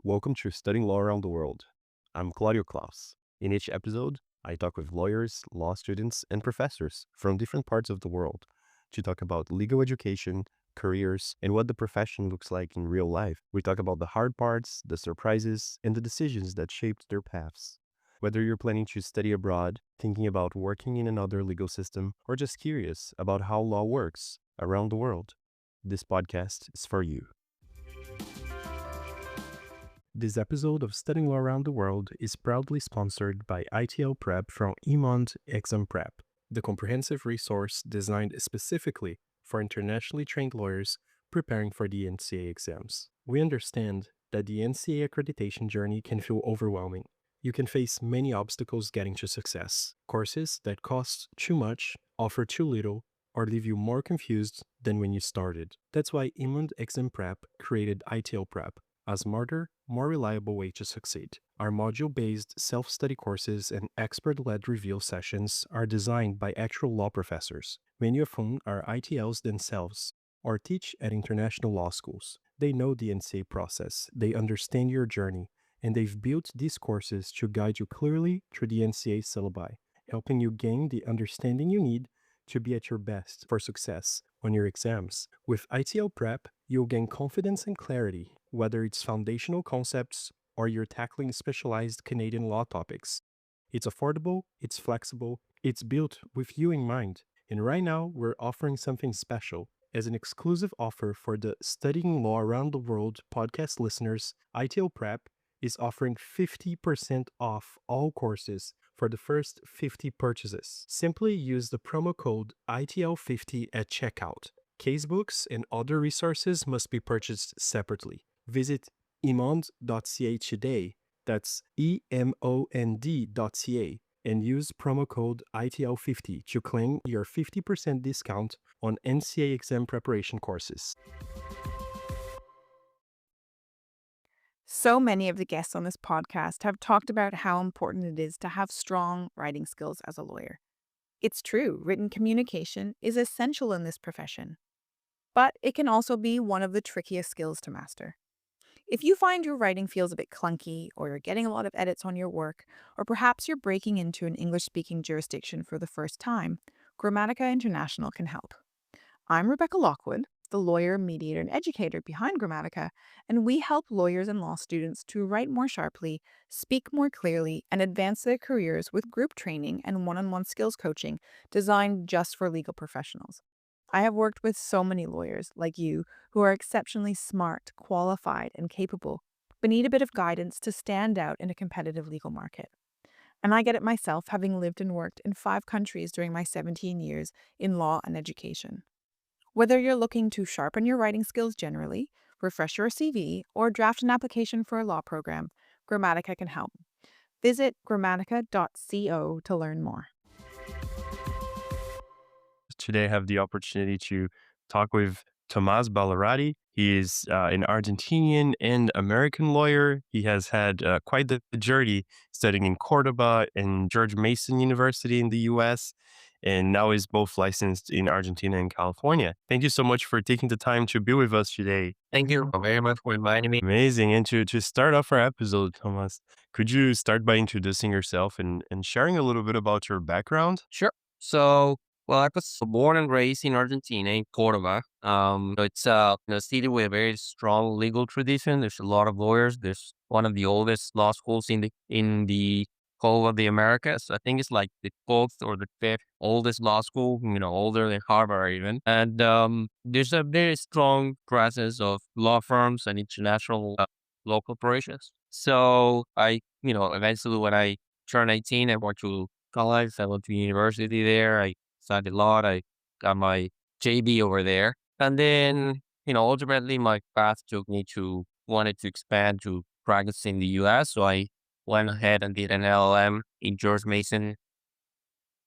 Welcome to Studying Law Around the World. I'm Claudio Klaus. In each episode, I talk with lawyers, law students, and professors from different parts of the world to talk about legal education, careers, and what the profession looks like in real life. We talk about the hard parts, the surprises, and the decisions that shaped their paths. Whether you're planning to study abroad, thinking about working in another legal system, or just curious about how law works around the world, this podcast is for you. This episode of Studying Law Around the World is proudly sponsored by ITL Prep from Emond Exam Prep, the comprehensive resource designed specifically for internationally trained lawyers preparing for the NCA exams. We understand that the NCA accreditation journey can feel overwhelming. You can face many obstacles getting to success. Courses that cost too much, offer too little, or leave you more confused than when you started. That's why Emond Exam Prep created ITL Prep, a smarter, more reliable way to succeed. Our module-based self-study courses and expert-led review sessions are designed by actual law professors, many of whom are ITLs themselves or teach at international law schools. They know the NCA process, they understand your journey, and they've built these courses to guide you clearly through the NCA syllabi, helping you gain the understanding you need to be at your best for success on your exams. With ITL Prep, you'll gain confidence and clarity, whether it's foundational concepts or you're tackling specialized Canadian law topics. It's affordable, it's flexible, it's built with you in mind. And right now, we're offering something special. As an exclusive offer for the Studying Law Around the World podcast listeners, ITL Prep is offering 50% off all courses for the first 50 purchases. Simply use the promo code ITL50 at checkout. Casebooks and other resources must be purchased separately. Visit emond.ca today, that's EMOND.ca, and use promo code ITL50 to claim your 50% discount on NCA exam preparation courses. So many of the guests on this podcast have talked about how important it is to have strong writing skills as a lawyer. It's true, written communication is essential in this profession, but it can also be one of the trickiest skills to master. If you find your writing feels a bit clunky, or you're getting a lot of edits on your work, or perhaps you're breaking into an English-speaking jurisdiction for the first time, Grammatica International can help. I'm Rebecca Lockwood, the lawyer, mediator, and educator behind Grammatica, and we help lawyers and law students to write more sharply, speak more clearly, and advance their careers with group training and one-on-one skills coaching designed just for legal professionals. I have worked with so many lawyers like you who are exceptionally smart, qualified, and capable, but need a bit of guidance to stand out in a competitive legal market. And I get it myself, having lived and worked in 5 countries during my 17 years in law and education. Whether you're looking to sharpen your writing skills generally, refresh your CV, or draft an application for a law program, Grammatica can help. Visit grammatica.co to learn more. Today I have the opportunity to talk with Tomas Ballarati. He is an Argentinian and American lawyer. He has had quite the journey studying in Córdoba and George Mason University in the US, and now is both licensed in Argentina and California. Thank you so much for taking the time to be with us today. Thank you very much for inviting me. Amazing. And to start off our episode, Tomas, could you start by introducing yourself and sharing a little bit about your background? Sure. So, I was born and raised in Argentina, in Córdoba. It's a city with a very strong legal tradition. There's a lot of lawyers. There's one of the oldest law schools in the whole of the Americas. I think it's like the 4th or the 5th oldest law school. Older than Harvard even. And there's a very strong presence of law firms and international law corporations. So eventually when I turned 18, I went to college. I went to university there. I studied law. I got my JD over there. And then, ultimately my path took me wanted to expand to practice in the US. So I went ahead and did an LL.M in George Mason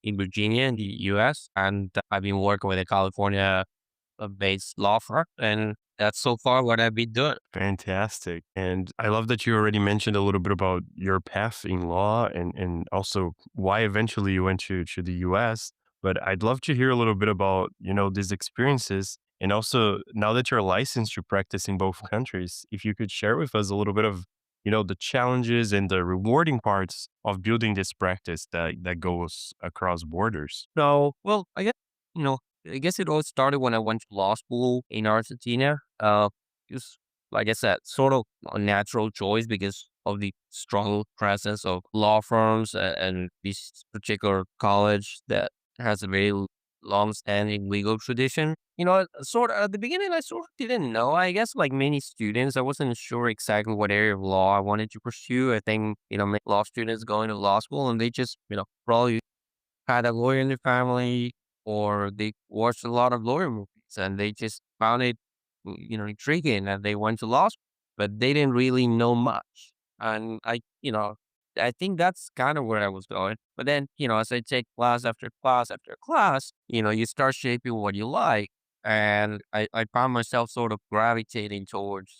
in Virginia in the US. And I've been working with a California based law firm. And that's so far what I've been doing. Fantastic. And I love that you already mentioned a little bit about your path in law and also why eventually you went to the US. But I'd love to hear a little bit about, these experiences. And also, now that you're licensed to practice in both countries, if you could share with us a little bit of the challenges and the rewarding parts of building this practice that goes across borders. So, well, you know, I guess it all started when I went to law school in Argentina. It was, like I said, sort of a natural choice because of the strong presence of law firms and this particular college that has a very long-standing legal tradition. Sort of at the beginning, I sort of didn't know. I guess, like many students, I wasn't sure exactly what area of law I wanted to pursue. I think, many law students going to law school and they just, probably had a lawyer in their family or they watched a lot of lawyer movies and they just found it, intriguing and they went to law school, but they didn't really know much. And I think that's kind of where I was going. But then, as I take class after class after class, you start shaping what you like. And I found myself sort of gravitating towards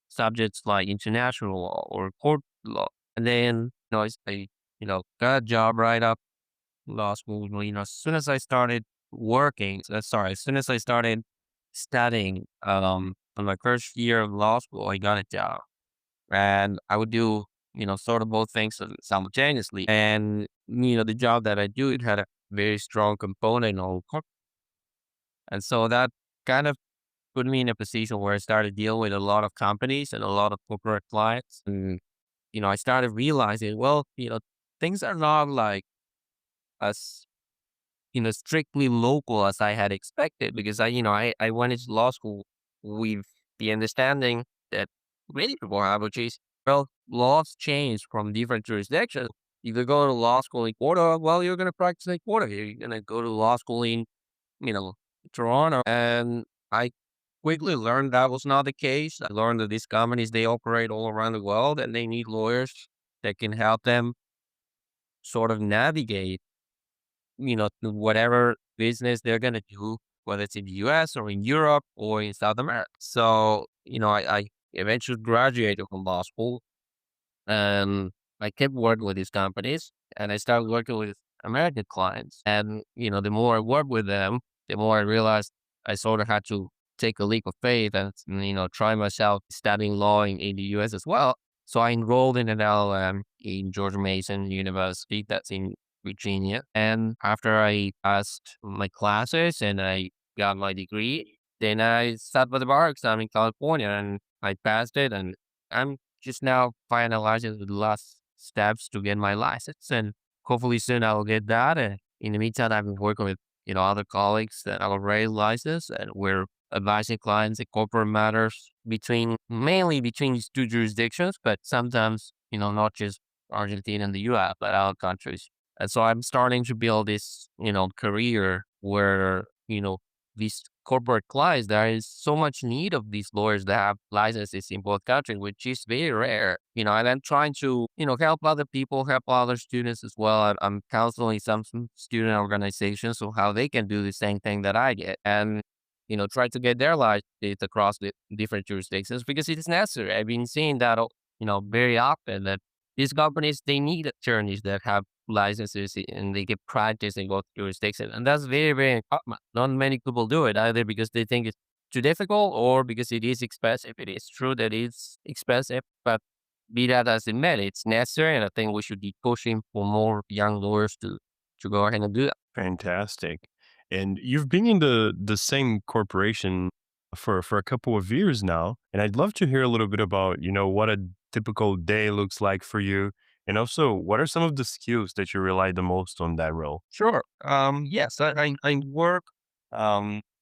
subjects like international law or court law. And then, got a job right up law school. As soon as I started as soon as I started studying, on my first year of law school, I got a job and I would do, sort of both things simultaneously. And, the job that I do, it had a very strong component on corp. And so that kind of put me in a position where I started dealing with a lot of companies and a lot of corporate clients. And, I started realizing, well, things are not like as strictly local as I had expected because I went into law school with the understanding that many people have, which is, well, laws change from different jurisdictions. If you go to law school in Córdoba, well, you're going to practice in Córdoba. You're going to go to law school in, you know, Toronto. And I quickly learned that was not the case. I learned that these companies, they operate all around the world and they need lawyers that can help them sort of navigate to whatever business they're gonna do, whether it's in the US or in Europe or in South America. So, I eventually graduated from law school and I kept working with these companies and I started working with American clients. And, the more I worked with them, the more I realized I sort of had to take a leap of faith and, try myself studying law in the US as well. So I enrolled in an LL.M. in George Mason University, that's in Virginia. And after I passed my classes and I got my degree, then I sat for the bar exam in California and I passed it. And I'm just now finalizing the last steps to get my license. And hopefully soon I will get that. And in the meantime, I've been working with, other colleagues that are already licensed and we're advising clients in corporate matters mainly between these two jurisdictions, but sometimes, not just Argentina and the US, but other countries. And so I'm starting to build this, career where, these corporate clients, there is so much need of these lawyers that have licenses in both countries, which is very rare, and I'm trying to, help other people, help other students as well. I'm counseling some student organizations on how they can do the same thing that I get and, try to get their licenses across the different jurisdictions because it is necessary. I've been seeing that, very often that these companies, they need attorneys that have licenses and they get practice in both jurisdictions. And that's very, very uncommon. Not many people do it either because they think it's too difficult or because it is expensive. It is true that it's expensive, but be that as it may, it's necessary. And I think we should be pushing for more young lawyers to go ahead and do that. Fantastic. And you've been in the same corporation for a couple of years now, and I'd love to hear a little bit about, what a typical day looks like for you, and also what are some of the skills that you rely the most on that role? Sure. Yes, I work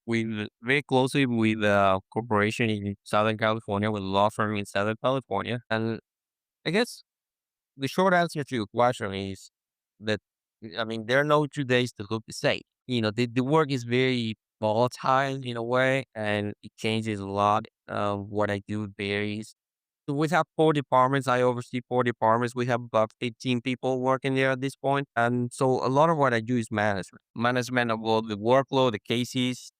with very closely with a corporation in Southern California, with a law firm in Southern California. And I guess the short answer to your question is that, there are no 2 days that look the same. The work is very volatile in a way, and it changes a lot. What I do varies. We have 4 departments. I oversee 4 departments. We have about 15 people working there at this point. And so a lot of what I do is management. Management of all the workload, the cases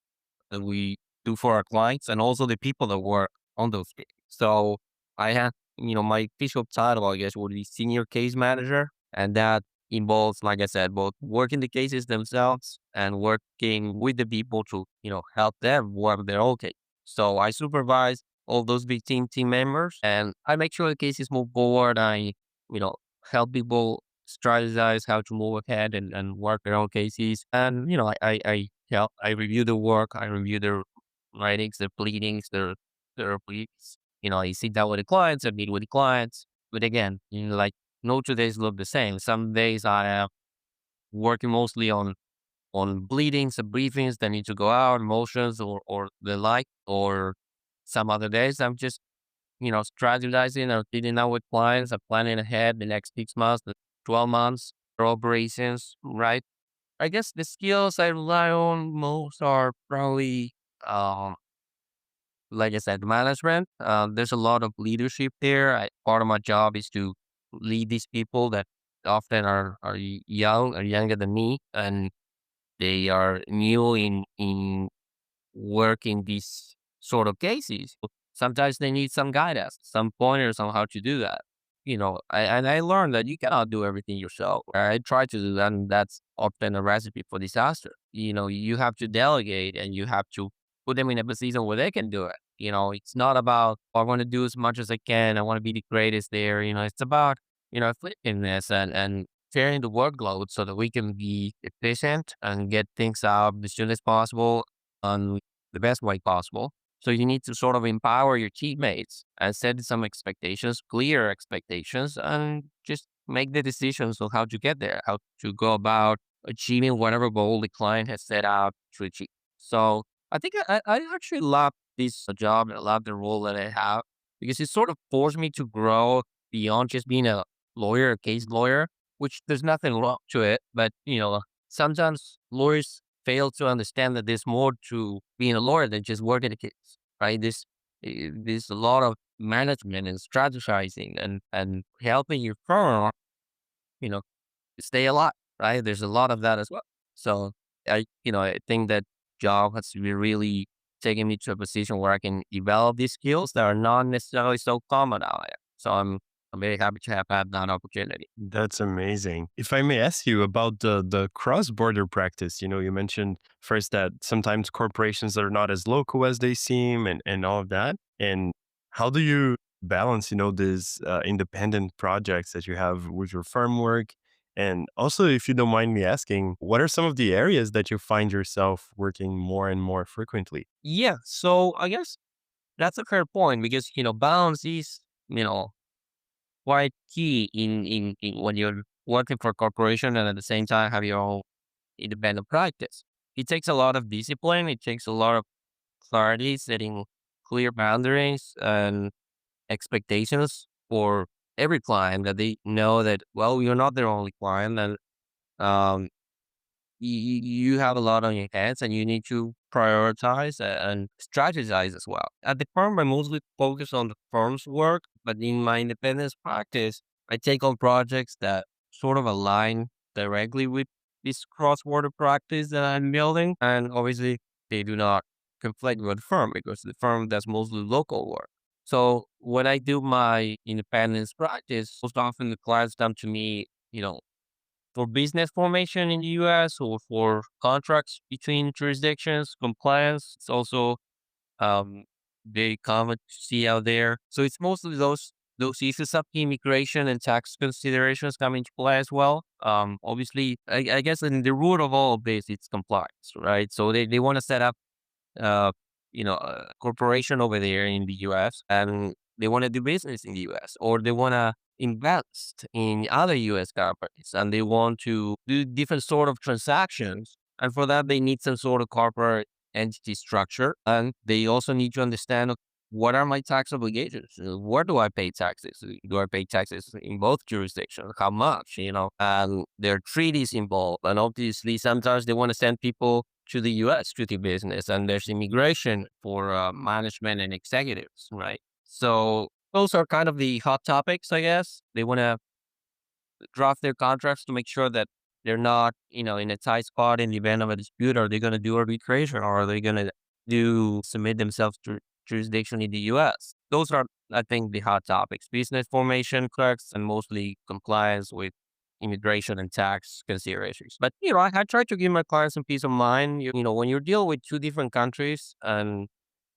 that we do for our clients, and also the people that work on those cases. So I have, my official title, I guess, would be senior case manager. And that involves, like I said, both working the cases themselves and working with the people to, help them work their own case. So I supervise all those big team members, and I make sure the cases move forward. I, you know, help people strategize how to move ahead and work their own cases. And, I help, I review the work, I review their writings, their pleadings, their pleas. I sit down with the clients, I meet with the clients. But again, like no 2 days look the same. Some days I am working mostly on bleedings and briefings that need to go out, motions or the like, or some other days I'm just, strategizing or sitting down with clients and planning ahead the next 6 months, the 12 months, for operations, right? I guess the skills I rely on most are probably, um, like I said, management. There's a lot of leadership there. Part of my job is to lead these people that often are young or younger than me, and they are new in working these sort of cases. Sometimes they need some guidance, some pointers on how to do that. I learned that you cannot do everything yourself. I try to do that, and that's often a recipe for disaster. You have to delegate and you have to put them in a position where they can do it. It's not about, "Oh, I want to do as much as I can. I want to be the greatest there." It's about, effectiveness and sharing the workload so that we can be efficient and get things out as soon as possible on the best way possible. So you need to sort of empower your teammates and set some expectations, clear expectations, and just make the decisions on how to get there, how to go about achieving whatever goal the client has set out to achieve. So I think I actually love this job and I love the role that I have because it sort of forced me to grow beyond just being a lawyer, a case lawyer, which there's nothing wrong to it. But, sometimes lawyers fail to understand that there's more to being a lawyer than just working a case, right? There's a lot of management and strategizing and helping your firm, you know, stay alive, right? There's a lot of that as well. So I think that job has to be really taken me to a position where I can develop these skills that are not necessarily so common out there. So I'm very happy to have had that opportunity. That's amazing. If I may ask you about the cross-border practice, you mentioned first that sometimes corporations are not as local as they seem and all of that. And how do you balance, these independent projects that you have with your firm work? And also, if you don't mind me asking, what are some of the areas that you find yourself working more and more frequently? Yeah. So I guess that's a fair point because, balance is, you know, quite key in when you're working for a corporation and at the same time have your own independent practice. It takes a lot of discipline. It takes a lot of clarity, setting clear boundaries and expectations for every client that they know that, well, you're not their only client and um, you have a lot on your hands and you need to prioritize and strategize as well. At the firm, I mostly focus on the firm's work, but in my independence practice, I take on projects that sort of align directly with this cross-border practice that I'm building. And obviously, they do not conflict with the firm because the firm does mostly local work. So when I do my independence practice, most often the clients come to me, for business formation in the US or for contracts between jurisdictions, compliance. It's also very common to see out there. So it's mostly those issues of immigration and tax considerations come into play as well. Obviously, I guess in the root of all of this, it's compliance, right? So they want to set up uh, a corporation over there in the US and they want to do business in the US or they want to invest in other US companies and they want to do different sort of transactions. And for that, they need some sort of corporate entity structure. And they also need to understand what are my tax obligations? Where do I pay taxes? Do I pay taxes in both jurisdictions? How much? And there are treaties involved. And obviously, sometimes they want to send people to the US to do business, and there's immigration for management and executives, right? So those are kind of the hot topics, I guess. They want to draft their contracts to make sure that they're not, in a tight spot in the event of a dispute. Are they going to do arbitration or are they going to do submit themselves to jurisdiction in the US? Those are, I think, the hot topics: business formation, clerks, and mostly compliance with immigration and tax considerations. But I try to give my clients some peace of mind. When you're dealing with two different countries and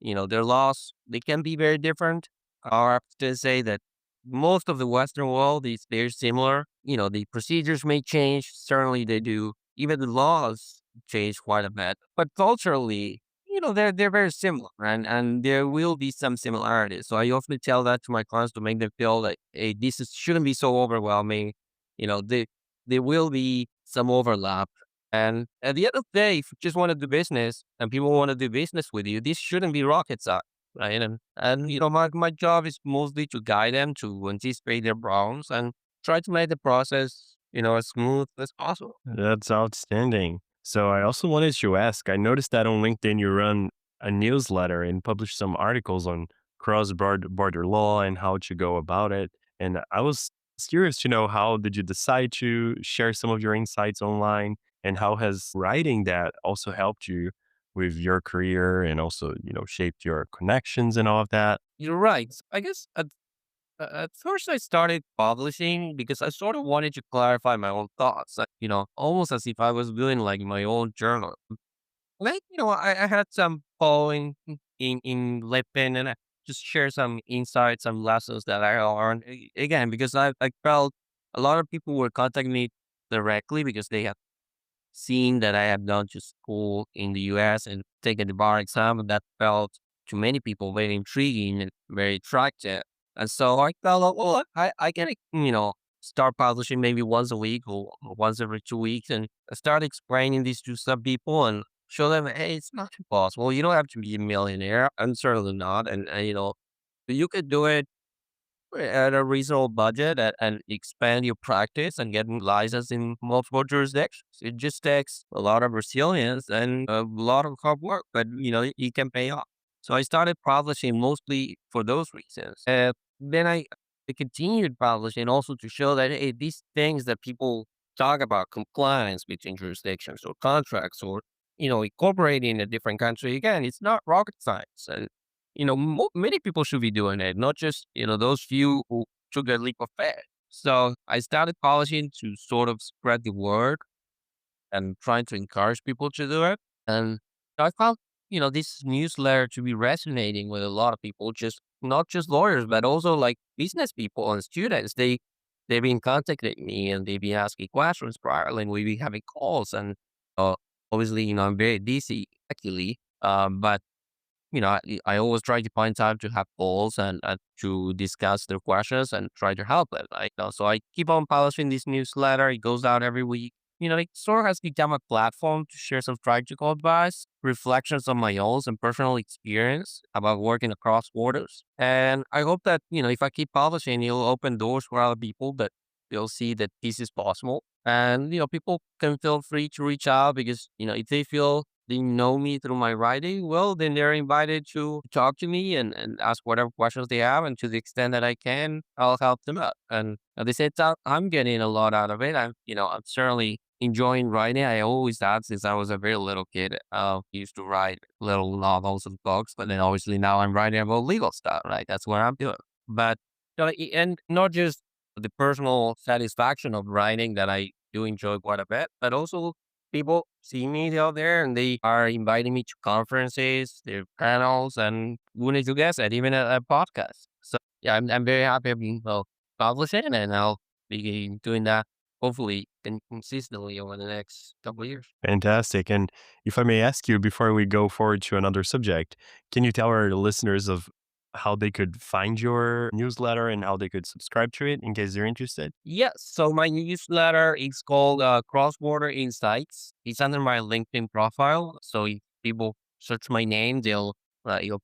their laws, they can be very different. I have to say that most of the Western world is very similar. The procedures may change. Certainly they do. Even the laws change quite a bit. But culturally, they're very similar, and there will be some similarities. So I often tell that to my clients to make them feel like, hey, shouldn't be so overwhelming. There will be some overlap. And at the end of the day, if you just want to do business and people want to do business with you, this shouldn't be rocket science, right? And my job is mostly to guide them to anticipate their problems and try to make the process, as smooth as possible. That's outstanding. So I also wanted to ask, I noticed that on LinkedIn you run a newsletter and publish some articles on cross-border law and how to go about it. And I was curious to know, how did you decide to share some of your insights online, and how has writing that also helped you with your career and also, shaped your connections and all of that? You're right. I guess at first I started publishing because I sort of wanted to clarify my own thoughts, almost as if I was doing like my own journal. Like, I had some following in LinkedIn, and I just share some insights, some lessons that I learned. Again, because I felt a lot of people were contacting me directly because they have seen that I have gone to school in the US and taken the bar exam, and that felt to many people very intriguing and very attractive. And so I felt, like, well, I can, start publishing maybe once a week or once every 2 weeks, and I start explaining this to some people and show them, hey, it's not impossible. You don't have to be a millionaire. I'm certainly not. And you could do it at a reasonable budget and expand your practice and get licensed in multiple jurisdictions. It just takes a lot of resilience and a lot of hard work, but it can pay off. So I started publishing mostly for those reasons. Then I continued publishing also to show that, hey, these things that people talk about, compliance between jurisdictions or contracts or incorporating in a different country, again, it's not rocket science. And many people should be doing it, not just, those few who took a leap of faith. So I started publishing to sort of spread the word and trying to encourage people to do it. And I found, this newsletter to be resonating with a lot of people, just not just lawyers, but also like business people and students. They've been contacting me and they've been asking questions prior, and we've been having calls. And uh, obviously, I'm very busy actually, but I always try to find time to have calls and to discuss their questions and try to help them. So I keep on publishing this newsletter. It goes out every week. It sort of has become a platform to share some practical advice, reflections on my own and personal experience about working across borders. And I hope that, if I keep publishing, it'll open doors for other people that they'll see that this is possible. And, people can feel free to reach out because, if they feel they know me through my writing, well, then they're invited to talk to me and ask whatever questions they have. And to the extent that I can, I'll help them out. And at the same time, I'm getting a lot out of it. I'm certainly enjoying writing. I always have since I was a very little kid. I used to write little novels and books, but then obviously now I'm writing about legal stuff, right? That's what I'm doing. But, and not just the personal satisfaction of writing that I do enjoy quite a bit, but also people see me out there and they are inviting me to conferences, their panels, and wouldn't you guess it, even a podcast. So yeah, I'm very happy I've been publishing, and I'll be doing that hopefully consistently over the next couple of years. Fantastic. And if I may ask you, before we go forward to another subject, can you tell our listeners of how they could find your newsletter and how they could subscribe to it in case they're interested? Yes. So my newsletter is called Cross Border Insights. It's under my LinkedIn profile. So if people search my name, you'll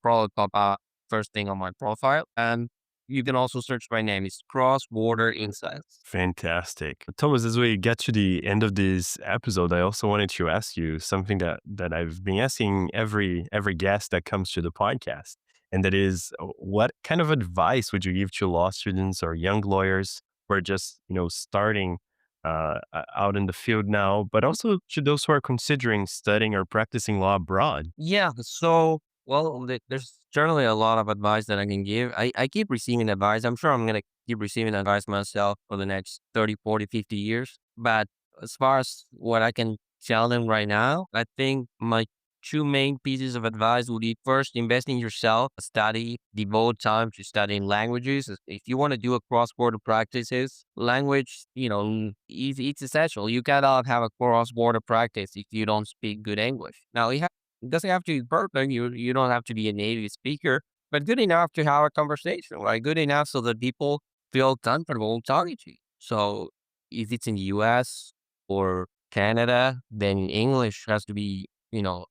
probably pop up first thing on my profile. And you can also search my name. It's Cross Border Insights. Fantastic. Thomas, as we get to the end of this episode, I also wanted to ask you something that I've been asking every guest that comes to the podcast. And that is, what kind of advice would you give to law students or young lawyers who are just, starting out in the field now, but also to those who are considering studying or practicing law abroad? Yeah. So, well, there's certainly a lot of advice that I can give. I keep receiving advice. I'm sure I'm going to keep receiving advice myself for the next 30, 40, 50 years. But as far as what I can tell them right now, I think my two main pieces of advice would be first, invest in yourself, study, devote time to studying languages. If you want to do a cross-border practices, language, it's essential. You cannot have a cross-border practice if you don't speak good English. Now, it doesn't have to be perfect. You don't have to be a native speaker, but good enough to have a conversation, right? Good enough so that people feel comfortable talking to you. So if it's in the US or Canada, then English has to be,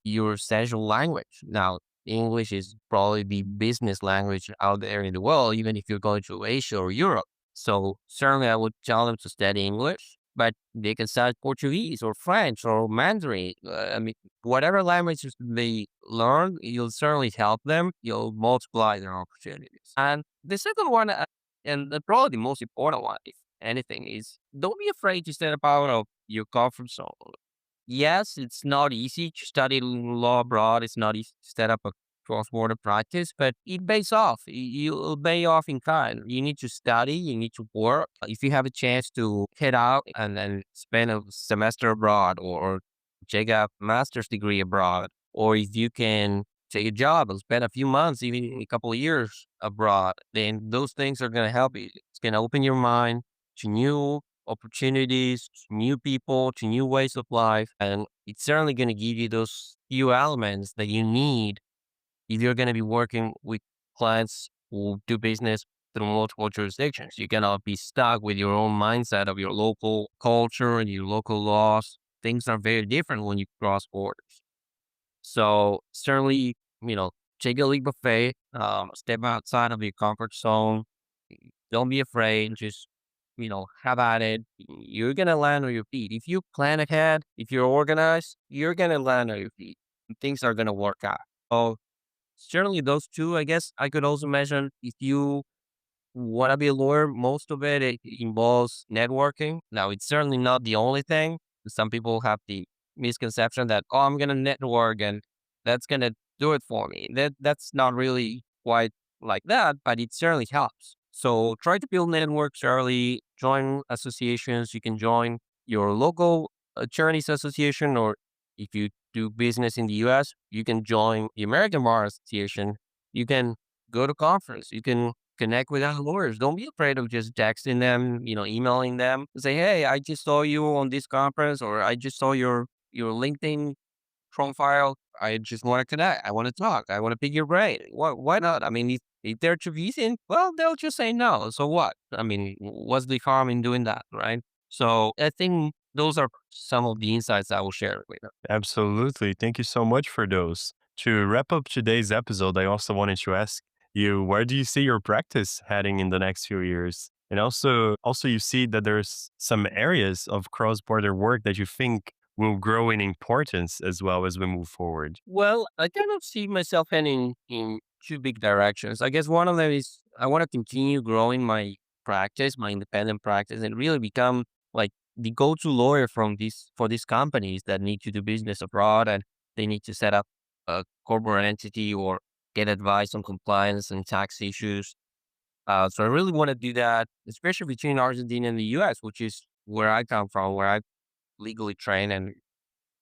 your essential language. Now, English is probably the business language out there in the world, even if you're going to Asia or Europe. So certainly I would tell them to study English, but they can study Portuguese or French or Mandarin. I mean, whatever languages they learn, you'll certainly help them. You'll multiply their opportunities. And the second one, and probably the most important one, if anything, is don't be afraid to step out of your comfort zone. Yes, it's not easy to study law abroad. It's not easy to set up a cross-border practice, but it pays off. You'll pay off in kind. You need to study. You need to work. If you have a chance to head out and then spend a semester abroad or take a master's degree abroad, or if you can take a job and spend a few months, even a couple of years abroad, then those things are going to help you. It's going to open your mind to new opportunities, to new people, to new ways of life. And it's certainly going to give you those few elements that you need if you're going to be working with clients who do business through multiple jurisdictions. You cannot be stuck with your own mindset of your local culture and your local laws. Things are very different when you cross borders. So certainly, take a leap of faith, step outside of your comfort zone. Don't be afraid. Just, have at it. You're going to land on your feet. If you plan ahead, if you're organized, you're going to land on your feet. Things are going to work out. So certainly those two, I guess I could also mention if you want to be a lawyer, most of it involves networking. Now, it's certainly not the only thing. Some people have the misconception that, oh, I'm going to network and that's going to do it for me. That's not really quite like that, but it certainly helps. So try to build networks early, join associations. You can join your local attorneys association, or if you do business in the US, you can join the American Bar Association. You can go to conference. You can connect with other lawyers. Don't be afraid of just texting them, emailing them. Say, hey, I just saw you on this conference, or I just saw your LinkedIn profile. I just want to connect. I want to talk. I want to pick your brain. Why not? I mean, if they're too busy, well, they'll just say no. So what? I mean, what's the harm in doing that, right? So I think those are some of the insights I will share with you. Absolutely. Thank you so much for those. To wrap up today's episode, I also wanted to ask you, where do you see your practice heading in the next few years? And also you see that there's some areas of cross-border work that you think will grow in importance as well as we move forward. Well, I kind of see myself heading in two big directions. I guess one of them is I want to continue growing my practice, my independent practice, and really become like the go-to lawyer for these companies that need to do business abroad and they need to set up a corporate entity or get advice on compliance and tax issues. So I really want to do that, especially between Argentina and the US, which is where I come from, where I legally trained and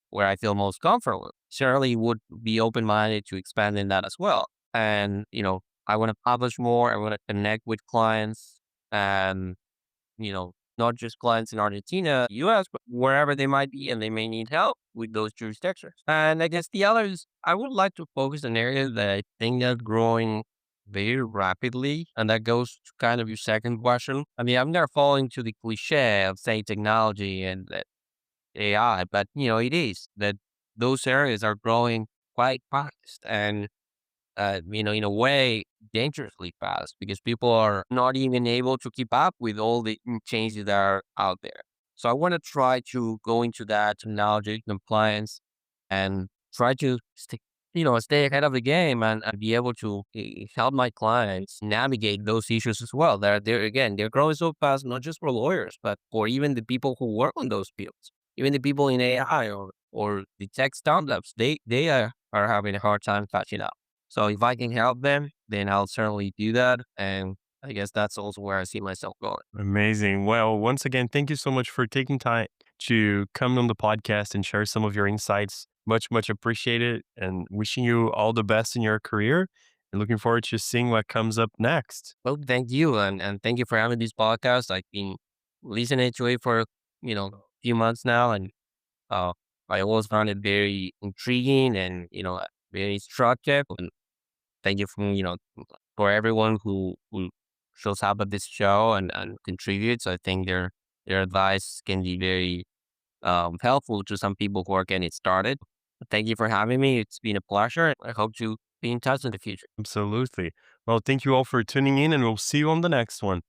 where I feel most comfortable. Certainly would be open minded to expanding that as well. And, I want to publish more. I want to connect with clients and, not just clients in Argentina, US, but wherever they might be and they may need help with those jurisdictions. And I guess the other is I would like to focus on areas that I think are growing very rapidly. And that goes to kind of your second question. I mean, I'm not falling to the cliche of saying technology and AI, but it is that those areas are growing quite fast and, in a way, dangerously fast because people are not even able to keep up with all the changes that are out there. So I want to try to go into that technology compliance and try to stay ahead of the game and be able to help my clients navigate those issues as well. They're growing so fast, not just for lawyers, but for even the people who work on those fields, even the people in AI or the tech startups. They are having a hard time catching up. So if I can help them, then I'll certainly do that. And I guess that's also where I see myself going. Amazing. Well, once again, thank you so much for taking time to come on the podcast and share some of your insights Much appreciated, and wishing you all the best in your career and looking forward to seeing what comes up next. Well, thank you, and thank you for having this podcast. I've been listening to it for few months now, and uh, I always found it very intriguing and very instructive. And thank you for everyone who shows up at this show and contributes. I think their advice can be very helpful to some people who are getting started. Thank you for having me. It's been a pleasure. I hope to be in touch in the future. Absolutely. Well, thank you all for tuning in, and we'll see you on the next one.